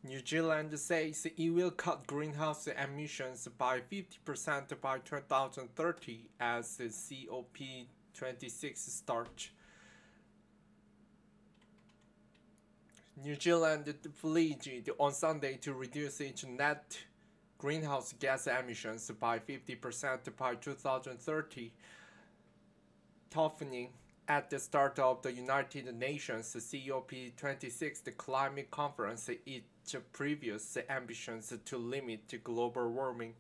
New Zealand says it will cut greenhouse emissions by 50% by 2030 as the COP26 starts. New Zealand pledged on Sunday to reduce its net greenhouse gas emissions by 50% by 2030, toughening at the start of the United Nations COP26 climate conference its previous ambitions to limit global warming.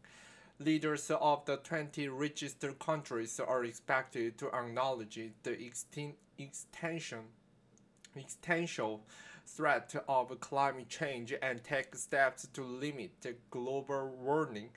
Leaders of the 20 richest countries are expected to acknowledge the existential threat of climate change and take steps to limit global warming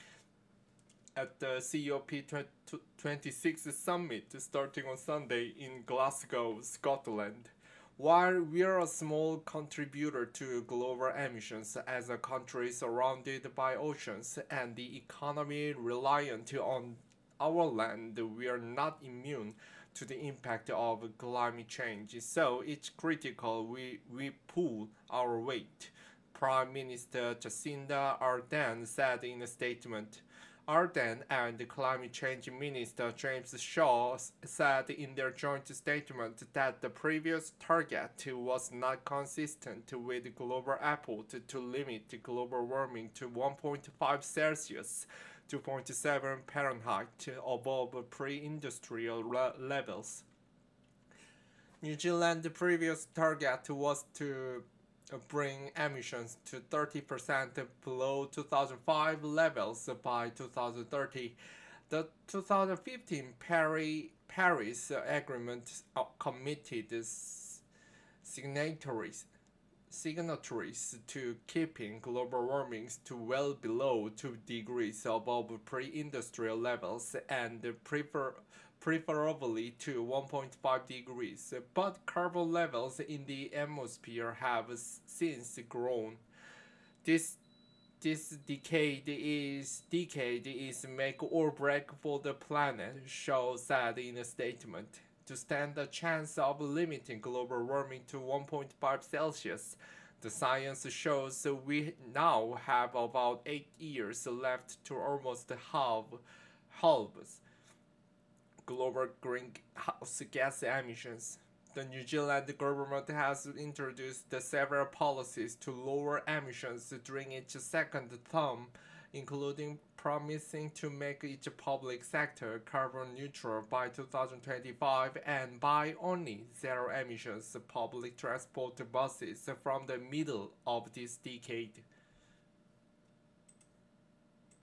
at the COP26 summit starting on Sunday in Glasgow, Scotland. While we are a small contributor to global emissions as a country surrounded by oceans and the economy reliant on our land, we are not immune to the impact of climate change, so it's critical we pull our weight, Prime Minister Jacinda Ardern said in a statement. Ardern and Climate Change Minister James Shaw said in their joint statement that the previous target was not consistent with global effort to limit global warming to 1.5 Celsius, 2.7 Fahrenheit above pre-industrial levels. New Zealand's previous target was to bring emissions to 30% below 2005 levels by 2030. The 2015 Paris Agreement committed signatories to keeping global warming to well below 2 degrees above pre-industrial levels and preferably to 1.5 degrees, but carbon levels in the atmosphere have since grown. This decade is make or break for the planet, Shaw said in a statement. To stand a chance of limiting global warming to 1.5 Celsius, the science shows we now have about 8 years left to almost halve global greenhouse gas emissions. The New Zealand government has introduced several policies to lower emissions during its second term, including promising to make its public sector carbon neutral by 2025 and buy only zero emissions public transport buses from the middle of this decade.